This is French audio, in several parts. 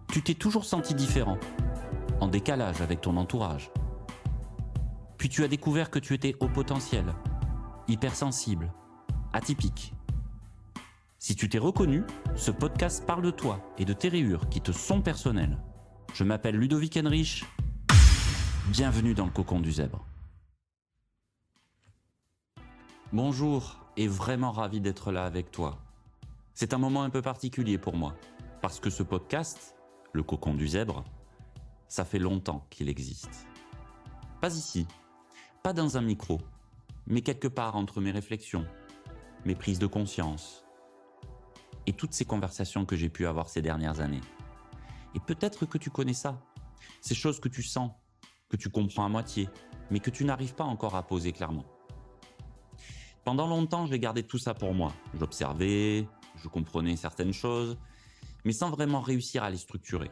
Tu t'es toujours senti différent, en décalage avec ton entourage. Puis tu as découvert que tu étais haut potentiel, hypersensible, atypique. Si tu t'es reconnu, ce podcast parle de toi et de tes rayures qui te sont personnelles. Je m'appelle Ludovic Henrich. Bienvenue dans le cocon du zèbre. Bonjour et vraiment ravi d'être là avec toi. C'est un moment un peu particulier pour moi, parce que ce podcast, le cocon du zèbre, ça fait longtemps qu'il existe. Pas ici, pas dans un micro, mais quelque part entre mes réflexions, mes prises de conscience et toutes ces conversations que j'ai pu avoir ces dernières années. Et peut-être que tu connais ça, ces choses que tu sens, que tu comprends à moitié, mais que tu n'arrives pas encore à poser clairement. Pendant longtemps, j'ai gardé tout ça pour moi. J'observais, je comprenais certaines choses, mais sans vraiment réussir à les structurer.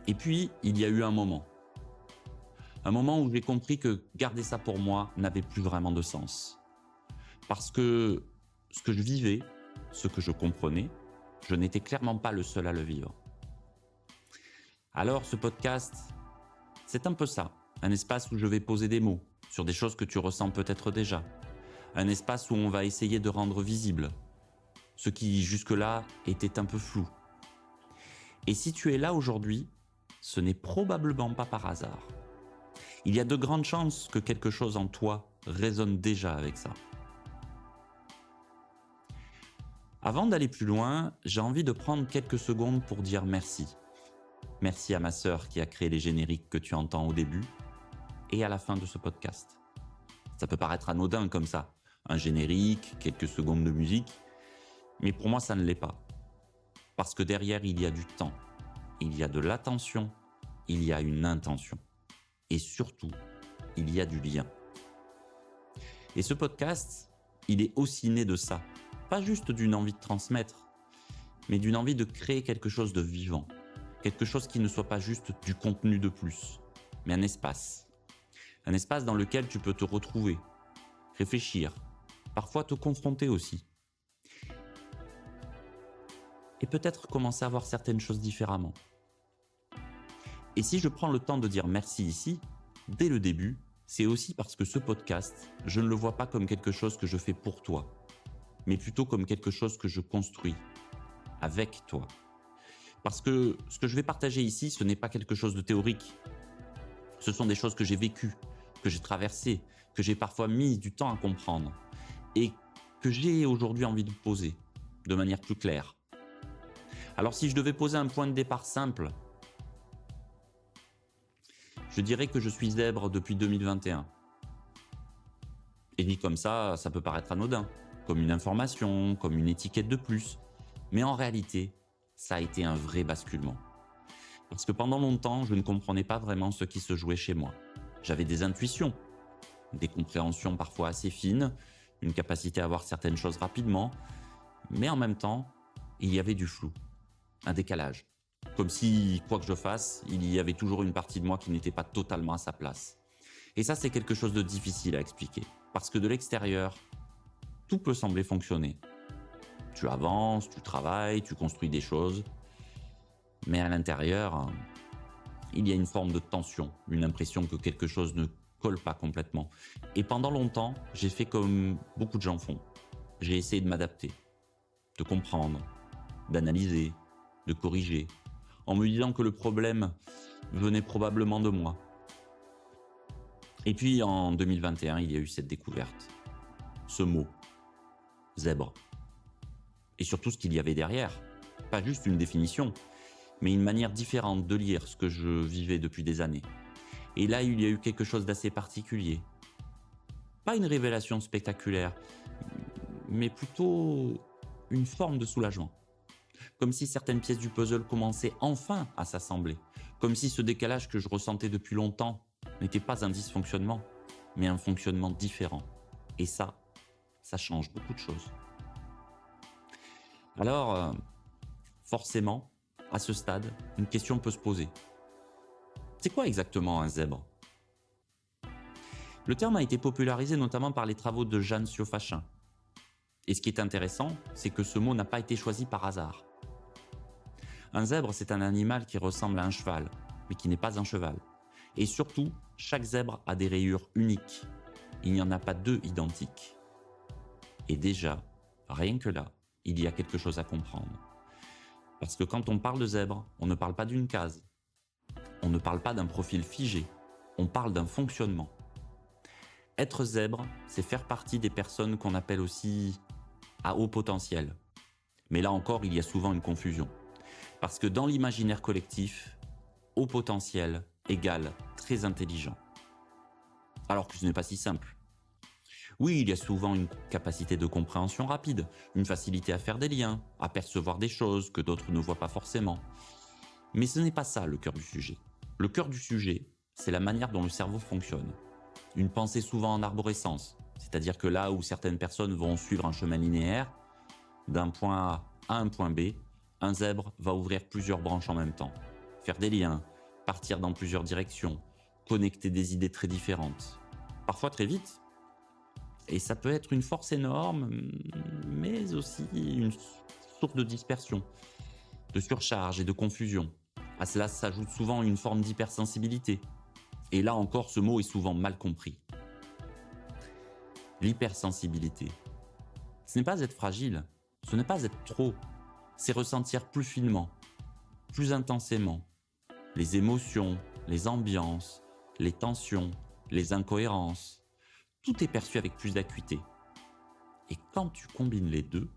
Et puis, il y a eu un moment où j'ai compris que garder ça pour moi n'avait plus vraiment de sens. Parce que ce que je vivais, ce que je comprenais, je n'étais clairement pas le seul à le vivre. Alors, ce podcast, c'est un peu ça, un espace où je vais poser des mots sur des choses que tu ressens peut-être déjà. Un espace où on va essayer de rendre visible ce qui jusque-là était un peu flou. Et si tu es là aujourd'hui, ce n'est probablement pas par hasard. Il y a de grandes chances que quelque chose en toi résonne déjà avec ça. Avant d'aller plus loin, j'ai envie de prendre quelques secondes pour dire merci. Merci à ma sœur qui a créé les génériques que tu entends au début et à la fin de ce podcast. Ça peut paraître anodin comme ça, un générique, quelques secondes de musique, mais pour moi ça ne l'est pas. Parce que derrière il y a du temps, il y a de l'attention, il y a une intention. Et surtout, il y a du lien. Et ce podcast, il est aussi né de ça. Pas juste d'une envie de transmettre, mais d'une envie de créer quelque chose de vivant. Quelque chose qui ne soit pas juste du contenu de plus, mais un espace. Un espace dans lequel tu peux te retrouver, réfléchir, parfois te confronter aussi. Et peut-être commencer à voir certaines choses différemment. Et si je prends le temps de dire merci ici, dès le début, c'est aussi parce que ce podcast, je ne le vois pas comme quelque chose que je fais pour toi, mais plutôt comme quelque chose que je construis avec toi. Parce que ce que je vais partager ici, ce n'est pas quelque chose de théorique. Ce sont des choses que j'ai vécues, que j'ai traversées, que j'ai parfois mis du temps à comprendre et que j'ai aujourd'hui envie de poser de manière plus claire. Alors si je devais poser un point de départ simple, je dirais que je suis zèbre depuis 2021. Et dit comme ça peut paraître anodin, comme une information, comme une étiquette de plus. Mais en réalité, ça a été un vrai basculement. Parce que pendant longtemps, je ne comprenais pas vraiment ce qui se jouait chez moi. J'avais des intuitions, des compréhensions parfois assez fines, une capacité à voir certaines choses rapidement, mais en même temps, il y avait du flou, un décalage. Comme si, quoi que je fasse, il y avait toujours une partie de moi qui n'était pas totalement à sa place. Et ça, c'est quelque chose de difficile à expliquer. Parce que de l'extérieur, tout peut sembler fonctionner. Tu avances, tu travailles, tu construis des choses. Mais à l'intérieur, il y a une forme de tension, une impression que quelque chose ne colle pas complètement. Et pendant longtemps, j'ai fait comme beaucoup de gens font. J'ai essayé de m'adapter, de comprendre, d'analyser, de corriger, en me disant que le problème venait probablement de moi. Et puis en 2021, il y a eu cette découverte, ce mot, zèbre. Et surtout ce qu'il y avait derrière, pas juste une définition, mais une manière différente de lire ce que je vivais depuis des années. Et là, il y a eu quelque chose d'assez particulier. Pas une révélation spectaculaire, mais plutôt une forme de soulagement. Comme si certaines pièces du puzzle commençaient enfin à s'assembler. Comme si ce décalage que je ressentais depuis longtemps n'était pas un dysfonctionnement, mais un fonctionnement différent. Et ça change beaucoup de choses. Alors, forcément, à ce stade, une question peut se poser. C'est quoi exactement un zèbre ? Le terme a été popularisé notamment par les travaux de Jeanne Siofachin. Et ce qui est intéressant, c'est que ce mot n'a pas été choisi par hasard. Un zèbre, c'est un animal qui ressemble à un cheval, mais qui n'est pas un cheval. Et surtout, chaque zèbre a des rayures uniques. Il n'y en a pas deux identiques. Et déjà, rien que là, il y a quelque chose à comprendre. Parce que quand on parle de zèbre, on ne parle pas d'une case. On ne parle pas d'un profil figé. On parle d'un fonctionnement. Être zèbre, c'est faire partie des personnes qu'on appelle aussi à haut potentiel. Mais là encore, il y a souvent une confusion. Parce que dans l'imaginaire collectif, haut potentiel égale très intelligent. Alors que ce n'est pas si simple. Oui, il y a souvent une capacité de compréhension rapide, une facilité à faire des liens, à percevoir des choses que d'autres ne voient pas forcément. Mais ce n'est pas ça le cœur du sujet. Le cœur du sujet, c'est la manière dont le cerveau fonctionne. Une pensée souvent en arborescence, c'est-à-dire que là où certaines personnes vont suivre un chemin linéaire, d'un point A à un point B, un zèbre va ouvrir plusieurs branches en même temps, faire des liens, partir dans plusieurs directions, connecter des idées très différentes, parfois très vite. Et ça peut être une force énorme, mais aussi une source de dispersion, de surcharge et de confusion. À cela s'ajoute souvent une forme d'hypersensibilité. Et là encore, ce mot est souvent mal compris. L'hypersensibilité. Ce n'est pas être fragile, ce n'est pas être trop, c'est ressentir plus finement, plus intensément, les émotions, les ambiances, les tensions, les incohérences. Tout est perçu avec plus d'acuité. Et quand tu combines les deux,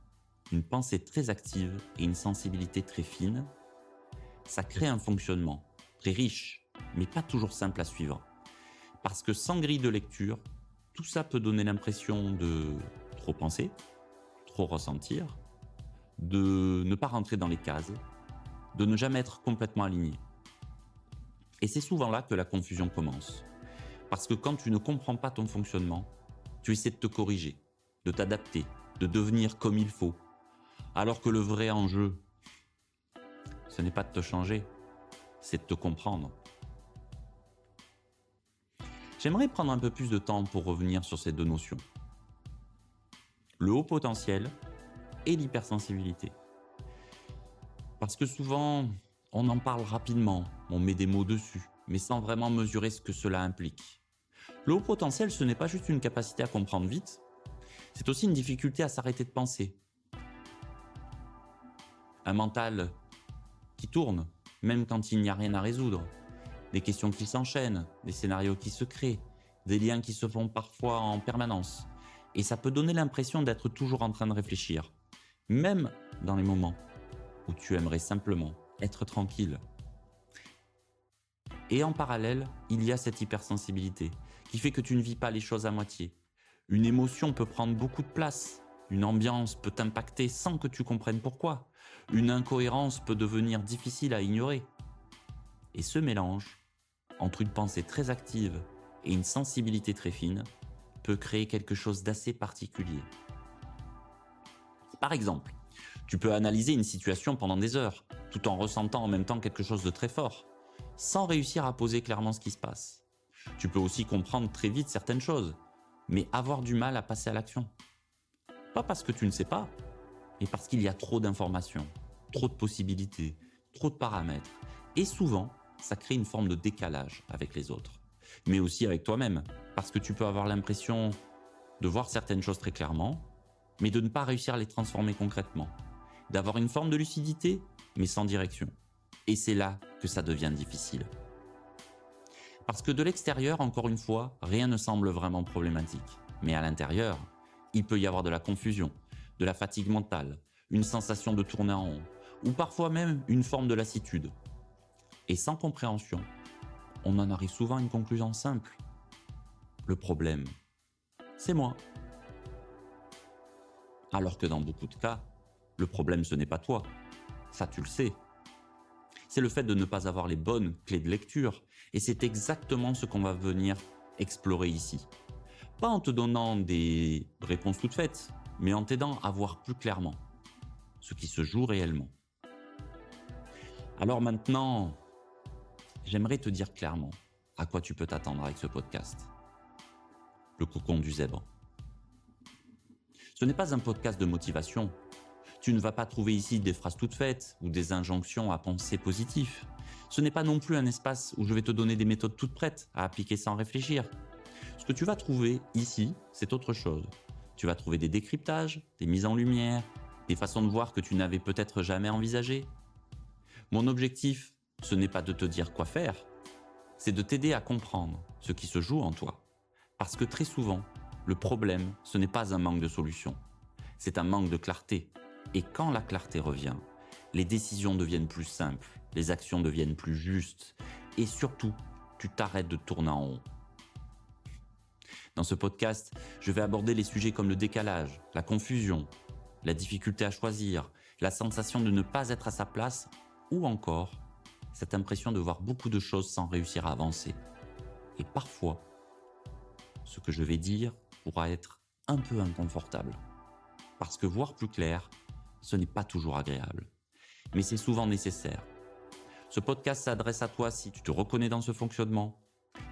une pensée très active et une sensibilité très fine, ça crée un fonctionnement très riche, mais pas toujours simple à suivre. Parce que sans grille de lecture, tout ça peut donner l'impression de trop penser, trop ressentir, de ne pas rentrer dans les cases, de ne jamais être complètement aligné. Et c'est souvent là que la confusion commence. Parce que quand tu ne comprends pas ton fonctionnement, tu essaies de te corriger, de t'adapter, de devenir comme il faut. Alors que le vrai enjeu, ce n'est pas de te changer, c'est de te comprendre. J'aimerais prendre un peu plus de temps pour revenir sur ces deux notions. Le haut potentiel et l'hypersensibilité. Parce que souvent, on en parle rapidement, on met des mots dessus, mais sans vraiment mesurer ce que cela implique. Le haut potentiel, ce n'est pas juste une capacité à comprendre vite, c'est aussi une difficulté à s'arrêter de penser. Un mental qui tourne, même quand il n'y a rien à résoudre. Des questions qui s'enchaînent, des scénarios qui se créent, des liens qui se font parfois en permanence. Et ça peut donner l'impression d'être toujours en train de réfléchir, même dans les moments où tu aimerais simplement être tranquille. Et en parallèle, il y a cette hypersensibilité qui fait que tu ne vis pas les choses à moitié. Une émotion peut prendre beaucoup de place, une ambiance peut t'impacter sans que tu comprennes pourquoi. Une incohérence peut devenir difficile à ignorer. Et ce mélange, entre une pensée très active et une sensibilité très fine, peut créer quelque chose d'assez particulier. Par exemple, tu peux analyser une situation pendant des heures, tout en ressentant en même temps quelque chose de très fort, sans réussir à poser clairement ce qui se passe. Tu peux aussi comprendre très vite certaines choses, mais avoir du mal à passer à l'action. Pas parce que tu ne sais pas, mais parce qu'il y a trop d'informations, trop de possibilités, trop de paramètres. Et souvent, ça crée une forme de décalage avec les autres, mais aussi avec toi-même, parce que tu peux avoir l'impression de voir certaines choses très clairement, mais de ne pas réussir à les transformer concrètement, d'avoir une forme de lucidité, mais sans direction. Et c'est là que ça devient difficile. Parce que de l'extérieur, encore une fois, rien ne semble vraiment problématique. Mais à l'intérieur, il peut y avoir de la confusion, de la fatigue mentale, une sensation de tourner en rond, ou parfois même une forme de lassitude. Et sans compréhension, on en arrive souvent à une conclusion simple. Le problème, c'est moi. Alors que dans beaucoup de cas, le problème ce n'est pas toi. Ça tu le sais. C'est le fait de ne pas avoir les bonnes clés de lecture. Et c'est exactement ce qu'on va venir explorer ici. Pas en te donnant des réponses toutes faites, mais en t'aidant à voir plus clairement ce qui se joue réellement. Alors maintenant, j'aimerais te dire clairement à quoi tu peux t'attendre avec ce podcast. Le cocon du zèbre. Ce n'est pas un podcast de motivation. Tu ne vas pas trouver ici des phrases toutes faites ou des injonctions à penser positif. Ce n'est pas non plus un espace où je vais te donner des méthodes toutes prêtes à appliquer sans réfléchir. Ce que tu vas trouver ici, c'est autre chose. Tu vas trouver des décryptages, des mises en lumière, des façons de voir que tu n'avais peut-être jamais envisagées. Mon objectif, ce n'est pas de te dire quoi faire, c'est de t'aider à comprendre ce qui se joue en toi. Parce que très souvent, le problème, ce n'est pas un manque de solution, c'est un manque de clarté. Et quand la clarté revient, les décisions deviennent plus simples, les actions deviennent plus justes, et surtout, tu t'arrêtes de tourner en rond. Dans ce podcast, je vais aborder les sujets comme le décalage, la confusion, la difficulté à choisir, la sensation de ne pas être à sa place, ou encore cette impression de voir beaucoup de choses sans réussir à avancer. Et parfois, ce que je vais dire pourra être un peu inconfortable. Parce que voir plus clair, ce n'est pas toujours agréable. Mais c'est souvent nécessaire. Ce podcast s'adresse à toi si tu te reconnais dans ce fonctionnement,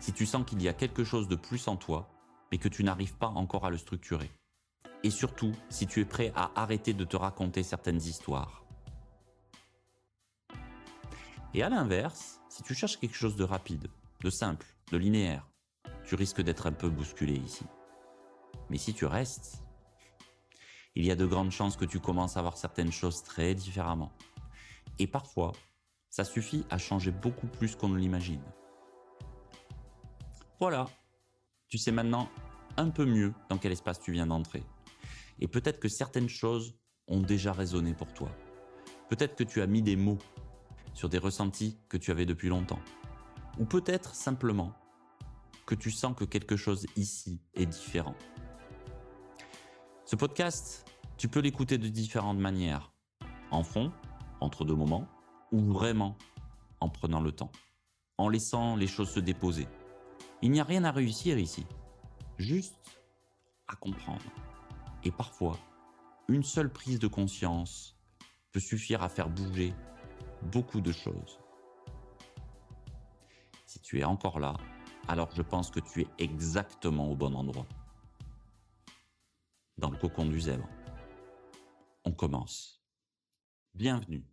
si tu sens qu'il y a quelque chose de plus en toi, mais que tu n'arrives pas encore à le structurer. Et surtout, si tu es prêt à arrêter de te raconter certaines histoires. Et à l'inverse, si tu cherches quelque chose de rapide, de simple, de linéaire, tu risques d'être un peu bousculé ici. Mais si tu restes, il y a de grandes chances que tu commences à voir certaines choses très différemment. Et parfois, ça suffit à changer beaucoup plus qu'on ne l'imagine. Voilà, tu sais maintenant un peu mieux dans quel espace tu viens d'entrer. Et peut-être que certaines choses ont déjà résonné pour toi. Peut-être que tu as mis des mots sur des ressentis que tu avais depuis longtemps. Ou peut-être simplement que tu sens que quelque chose ici est différent. Ce podcast, tu peux l'écouter de différentes manières. En fond, entre deux moments, ou vraiment en prenant le temps, en laissant les choses se déposer. Il n'y a rien à réussir ici, juste à comprendre. Et parfois, une seule prise de conscience peut suffire à faire bouger beaucoup de choses. Si tu es encore là, alors je pense que tu es exactement au bon endroit. Dans le cocon du zèbre. On commence. Bienvenue